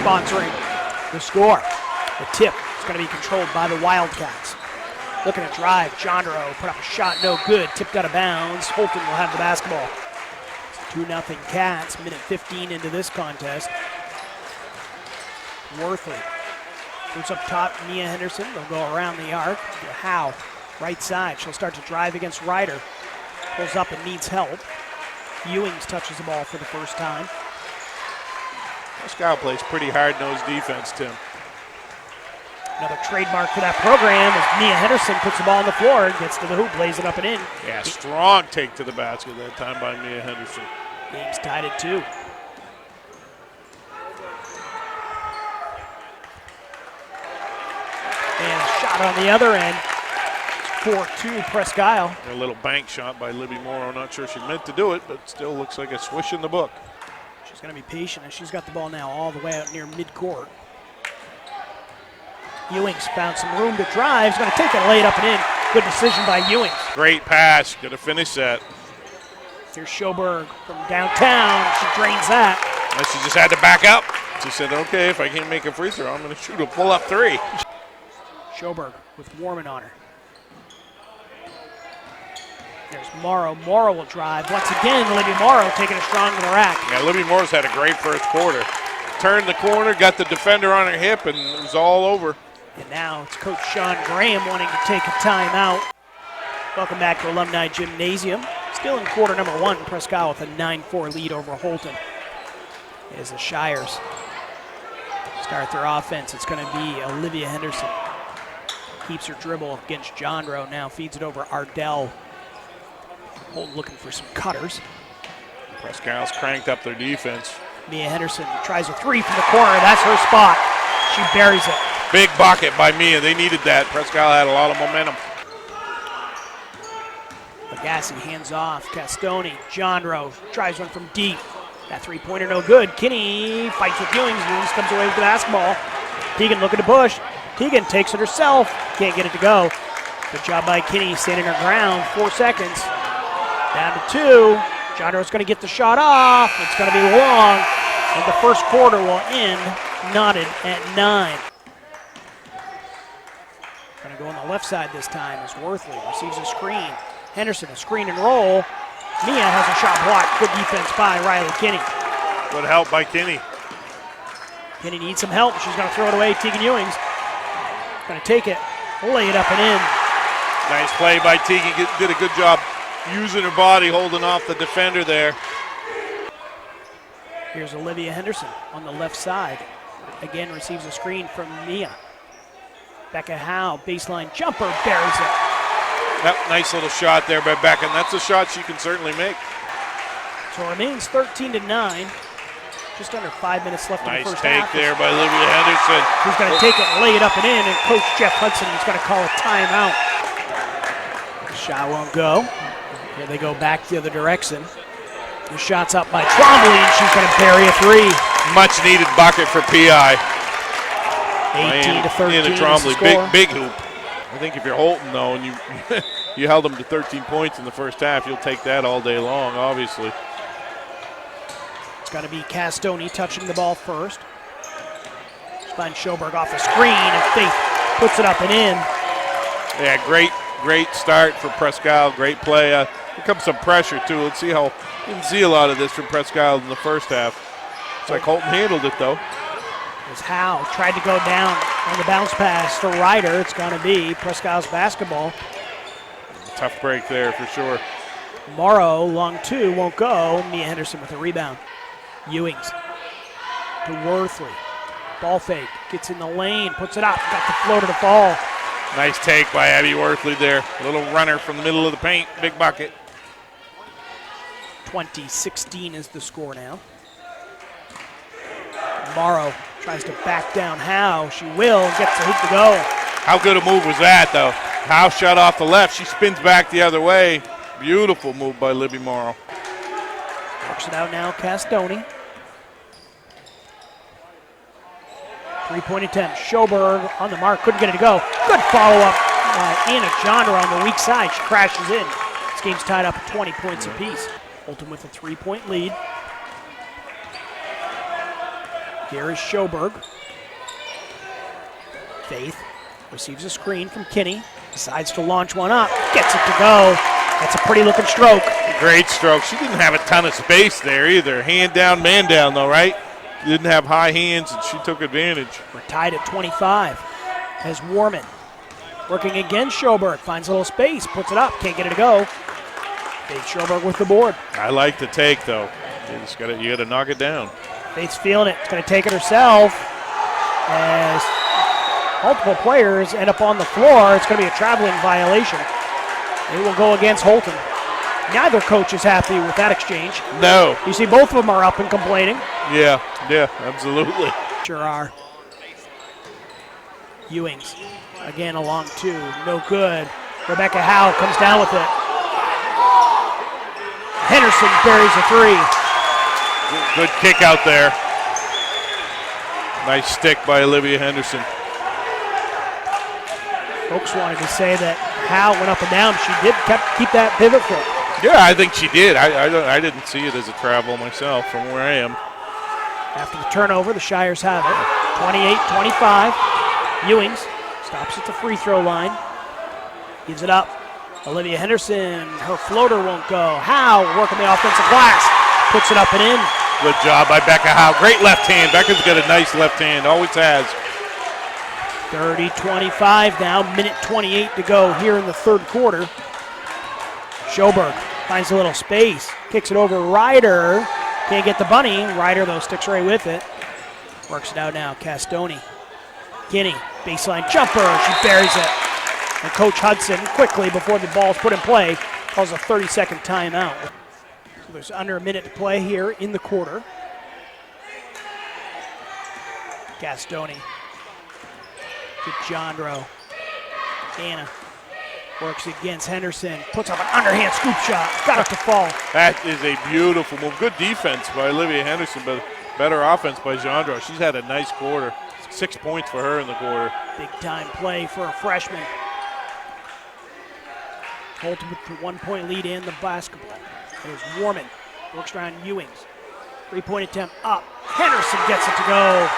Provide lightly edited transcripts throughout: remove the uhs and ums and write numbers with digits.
sponsoring the score. The tip is going to be controlled by the Wildcats. Looking to drive, Jandro put up a shot, no good, tipped out of bounds. Houlton will have the basketball. 2-0 Cats, minute 15 into this contest. Worthley puts up top, Mia Henderson. They'll go around the arc. Howe, right side. She'll start to drive against Ryder. Pulls up and needs help. Ewings touches the ball for the first time. Presque Isle plays pretty hard-nosed defense, Tim. Another trademark for that program as Mia Henderson puts the ball on the floor, gets to the hoop, lays it up and in. Yeah, strong take to the basket that time by Mia Henderson. Game's tied at 2. And a shot on the other end. 4-2 Presque Isle. A little bank shot by Libby Morrow. Not sure she meant to do it, but still looks like a swish in the book. She's going to be patient as she's got the ball now all the way out near midcourt. Ewings found some room to drive. He's going to take it, lay it up and in. Good decision by Ewings. Great pass. Going to finish that. Here's Schoberg from downtown. She drains that. And she just had to back up. She said, okay, if I can't make a free throw, I'm going to shoot a pull-up 3. Schoberg with Warman on her. There's Morrow. Morrow will drive. Once again, Libby Morrow taking it strong to the rack. Yeah, Libby Morrow's had a great first quarter. Turned the corner, got the defender on her hip, and it was all over. And now it's Coach Sean Graham wanting to take a timeout. Welcome back to Alumni Gymnasium. Still in quarter number 1, Presque Isle with a 9-4 lead over Houlton. As the Shires start their offense, it's going to be Olivia Henderson. Keeps her dribble against Jandro, now feeds it over Ardell. Houlton looking for some cutters. Presque Isle's cranked up their defense. Mia Henderson tries a 3 from the corner. That's her spot. She buries it. Big bucket by Mia. They needed that. Presque Isle had a lot of momentum. Agassi hands off. Castoni. Jandro tries one from deep. That three-pointer no good. Kinney fights with Ewings. Ewings comes away with the basketball. Teagan looking to push. Teagan takes it herself. Can't get it to go. Good job by Kinney standing her ground. 4 seconds. Down to 2. Jandro's going to get the shot off. It's going to be long. And the first quarter will end knotted at 9. Going to go on the left side this time as Worthley receives a screen. Henderson, a screen and roll. Mia has a shot blocked. Good defense by Riley Kinney. Good help by Kinney. Kinney needs some help. She's going to throw it away. Teagan Ewings going to take it, lay it up and in. Nice play by Teagan. Did a good job using her body, holding off the defender there. Here's Olivia Henderson on the left side. Again, receives a screen from Mia. Becca Howe, baseline jumper, buries it. Yep, nice little shot there by Becca, and that's a shot she can certainly make. So it remains 13-9. Just under 5 minutes left in the first half. Nice take there by Olivia Henderson. Who's going to take it, lay it up and in, and Coach Jeff Hudson is going to call a timeout. The shot won't go. Here they go back the other direction. The shot's up by Trombley, and she's going to bury a 3. Much needed bucket for PI. 18-13 Trombley, big hoop. I think if you're Houlton, though, and you held them to 13 points in the first half, you'll take that all day long, obviously. It's going to be Castoni touching the ball first. Finds Schoberg off the screen, and Faith puts it up and in. Yeah, great start for Presque Isle. Great play. Here comes some pressure, too. Let's see how you didn't see a lot of this from Presque Isle in the first half. It's like Houlton handled it, though. As Howe tried to go down on the bounce pass for Ryder. It's going to be Presque Isle's basketball. Tough break there for sure. Morrow, long 2, won't go. Mia Henderson with a rebound. Ewings to Worthley. Ball fake, gets in the lane, puts it up, got the floater to fall. Nice take by Abby Worthley there. A little runner from the middle of the paint, big bucket. 20-16 is the score now. Morrow tries to back down Howe. She will, gets the hoop to go. How good a move was that, though? Howe shot off the left. She spins back the other way. Beautiful move by Libby Morrow. Works it out now, Castoni. 3-point attempt. Schoberg on the mark, couldn't get it to go. Good follow-up. Anna Jandro on the weak side. She crashes in. This game's tied up at 20 points apiece. Houlton with a 3-point lead. Here is Schoberg. Faith receives a screen from Kinney. Decides to launch one up. Gets it to go. That's a pretty looking stroke. Great stroke. She didn't have a ton of space there either. Hand down, man down though, right? Didn't have high hands and she took advantage. We're tied at 25 as Warman working against Schoberg. Finds a little space, puts it up, can't get it to go. Faith Schoberg with the board. I like the take though. You gotta knock it down. Faith's feeling it. It's going to take it herself as multiple players end up on the floor. It's going to be a traveling violation. It will go against Houlton. Neither coach is happy with that exchange. No. You see both of them are up and complaining. Yeah, absolutely. Sure are. Ewings again along two. No good. Rebecca Howe comes down with it. Henderson buries a three. Good kick out there. Nice stick by Olivia Henderson. Folks wanted to say that Howe went up and down. She did keep that pivot foot. Yeah, I think she did. I didn't see it as a travel myself from where I am. After the turnover, the Shires have it. 28-25. Ewings stops at the free throw line. Gives it up. Olivia Henderson, her floater won't go. Howe working the offensive glass. Puts it up and in. Good job by Becca Howe. Great left hand. Becca's got a nice left hand. Always has. 30-25 now. Minute 28 to go here in the third quarter. Schoberg finds a little space. Kicks it over Ryder. Can't get the bunny. Ryder, though, sticks right with it. Works it out now. Castoni. Kinney. Baseline jumper. She buries it. And Coach Hudson, quickly before the ball's put in play, calls a 30-second timeout. So there's under a minute to play here in the quarter. Castoni to Jandro. Anna works against Henderson. Puts up an underhand scoop shot. Got it to fall. That is a beautiful move. Good defense by Olivia Henderson, but better offense by Jandro. She's had a nice quarter. 6 points for her in the quarter. Big time play for a freshman. Houlton with the 1 point lead in the basketball. There's Warman. Works around Ewings. 3 point attempt up. Henderson gets it to go.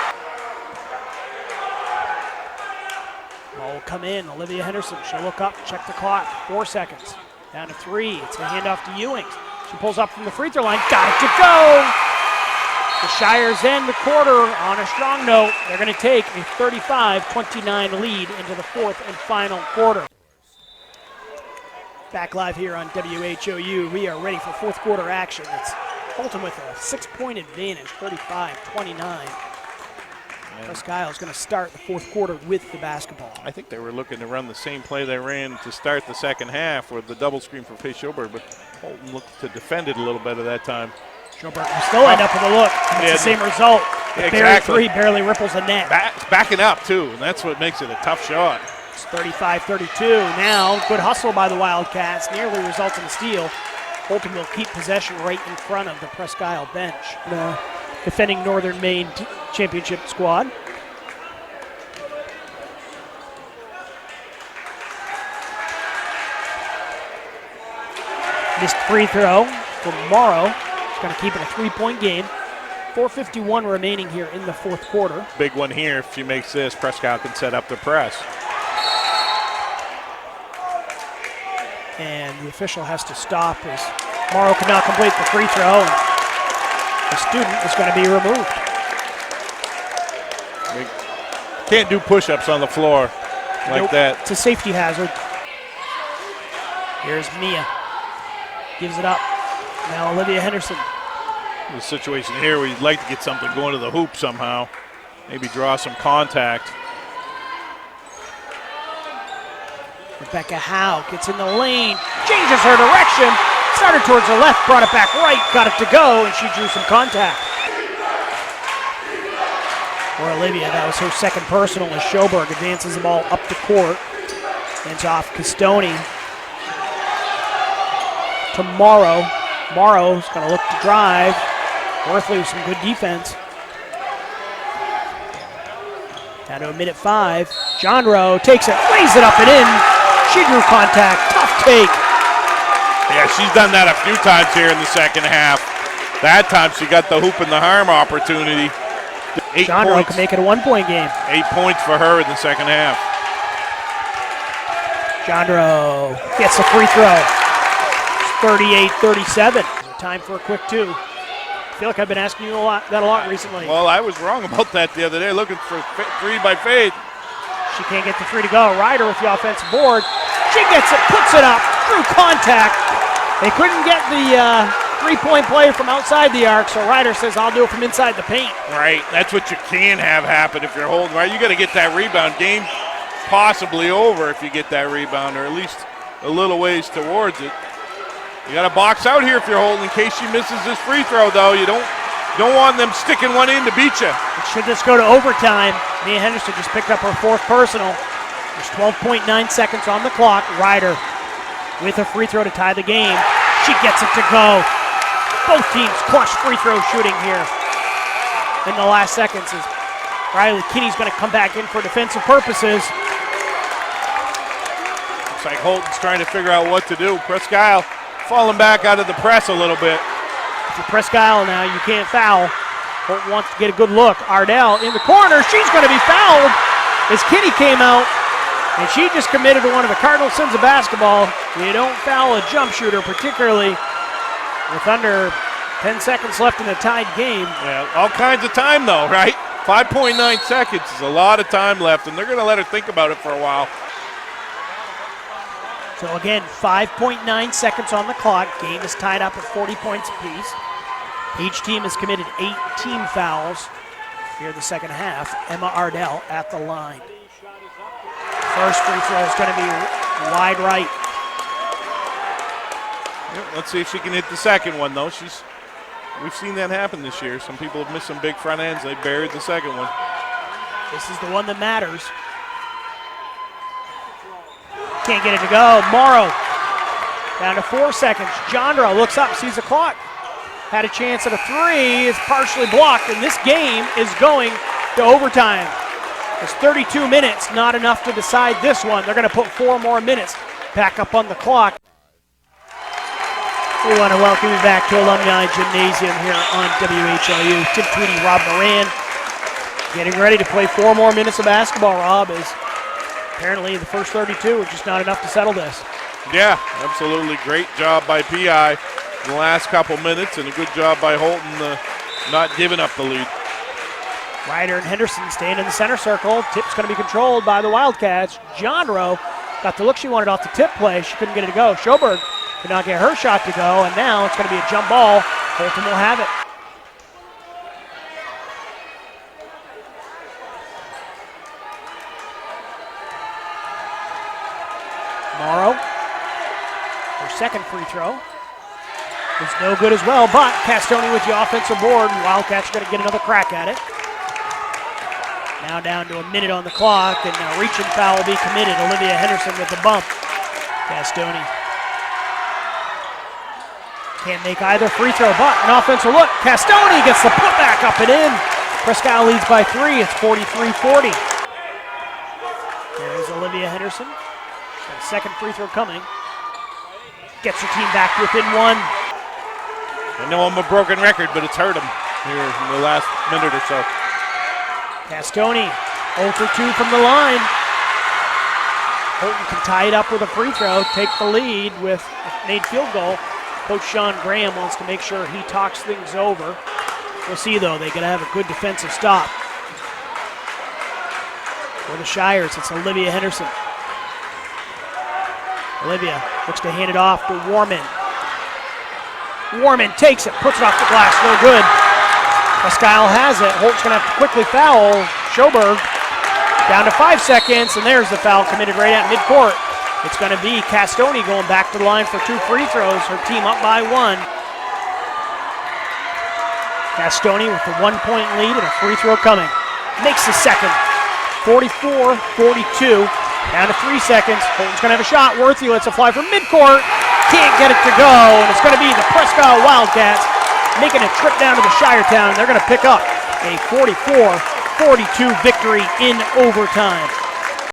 Ball will come in. Olivia Henderson. She'll look up, check the clock. 4 seconds. Down to 3. It's a handoff to Ewings. She pulls up from the free throw line. Got it to go. The Shires end the quarter on a strong note. They're going to take a 35-29 lead into the fourth and final quarter. Back live here on WHOU. We are ready for fourth quarter action. It's Houlton with a 6 point advantage, 35-29. Presque Isle is going to start the fourth quarter with the basketball. I think they were looking to run the same play they ran to start the second half with the double screen for Faith Schoberg, but Houlton looked to defend it a little better that time. Schoberg will still end up with a look. It's the same result. The buried three barely ripples the net. Backing up, too, and that's what makes it a tough shot. It's 35-32 now. Good hustle by the Wildcats. Nearly results in a steal. Houlton will keep possession right in front of the Presque Isle bench. The defending Northern Maine championship squad. Missed free throw for Morrow. He's going to keep it a 3 point game. 4:51 remaining here in the fourth quarter. Big one here. If she makes this, Presque Isle can set up the press. And the official has to stop as Morrow could not complete the free throw. And the student is going to be removed. They can't do push-ups on the floor like that. It's a safety hazard. Here's Mia. Gives it up. Now Olivia Henderson. The situation here where you'd like to get something going to the hoop somehow. Maybe draw some contact. Rebecca Howe gets in the lane, changes her direction, started towards the left, brought it back right, got it to go, and she drew some contact. For Olivia, that was her second personal as Schoberg advances the ball up the court. Hands off Castoni to Morrow. Morrow's going to look to drive. Worthley with some good defense. Down to a minute 5. Jandro takes it, lays it up and in. She drew contact, tough take. Yeah, she's done that a few times here in the second half. That time she got the hoop and the harm opportunity. John Rowe can make it a 1-point game. 8 points for her in the second half. John Rowe gets a free throw. 38-37. Time for a quick 2. I feel like I've been asking you that a lot recently. Well, I was wrong about that the other day, looking for 3 by Faith. She can't get the 3 to go. Ryder with the offensive board. She gets it, puts it up through contact. They couldn't get the 3-point play from outside the arc, so Ryder says, I'll do it from inside the paint. Right, that's what you can have happen if you're holding, right? You got to get that rebound. Game possibly over if you get that rebound, or at least a little ways towards it. You got to box out here if you're holding in case she misses this free throw, though. You don't want them sticking one in to beat you. It should just go to overtime. Mia Henderson just picked up her 4th personal. There's 12.9 seconds on the clock. Ryder with a free throw to tie the game. She gets it to go. Both teams clutch free throw shooting here in the last seconds as Riley Kinney's going to come back in for defensive purposes. Looks like Houlton's trying to figure out what to do. Presque Isle falling back out of the press a little bit. If you're Presque Isle now, you can't foul. Houlton wants to get a good look. Ardell in the corner. She's going to be fouled as Kinney came out, and she just committed to one of the cardinal sins of basketball. You don't foul a jump shooter, particularly with under 10 seconds left in a tied game. Yeah, all kinds of time, though, right? 5.9 seconds is a lot of time left, and they're going to let her think about it for a while. So again, 5.9 seconds on the clock. Game is tied up at 40 points apiece. Each team has committed 8 team fouls here in the second half. Emma Ardell at the line. First free throw is going to be wide right. Yeah, let's see if she can hit the second one, though. We've seen that happen this year. Some people have missed some big front ends. They buried the second one. This is the one that matters. Can't get it to go. Morrow down to 4 seconds. Jandra looks up, sees the clock. Had a chance at a 3. It's partially blocked, and this game is going to overtime. It's 32 minutes, not enough to decide this one. They're going to put 4 more minutes back up on the clock. We want to welcome you back to Alumni Gymnasium here on WHLU. Tim Tweedie, Rob Moran, getting ready to play 4 more minutes of basketball. Rob, is apparently the first 32 are just not enough to settle this. Yeah, absolutely. Great job by PI in the last couple minutes, and a good job by Houlton not giving up the lead. Ryder and Henderson staying in the center circle. Tip's going to be controlled by the Wildcats. John Rowe got the look she wanted off the tip play. She couldn't get it to go. Schoberg could not get her shot to go, and now it's going to be a jump ball. Houlton will have it. Morrow, her second free throw is no good as well, but Castoni with the offensive board, and Wildcats are going to get another crack at it. Now down to a minute on the clock, and a reaching foul will be committed. Olivia Henderson with the bump. Castoni can't make either free throw, but an offensive look. Castoni gets the putback up and in. Presque Isle leads by 3. It's 43-40. There's Olivia Henderson. Got a second free throw coming. Gets her team back within 1. I know I'm a broken record, but it's hurt them here in the last minute or so. Castoni, 0 for 2 from the line. Houlton can tie it up with a free throw, take the lead with a made field goal. Coach Sean Graham wants to make sure he talks things over. We'll see, though. They got to have a good defensive stop. For the Shires, it's Olivia Henderson. Olivia looks to hand it off to Warman. Warman takes it, puts it off the glass, no good. Presque Isle has it. Holt's going to have to quickly foul Schoberg. Down to 5 seconds, and there's the foul committed right at midcourt. It's going to be Castoni going back to the line for 2 free throws. Her team up by 1. Castoni with the 1-point lead and a free throw coming. Makes the second. 44-42. Down to 3 seconds. Houlton's going to have a shot. Worthy lets it fly from midcourt. Can't get it to go, and it's going to be the Presque Isle Wildcats making a trip down to the Shiretown. They're going to pick up a 44-42 victory in overtime.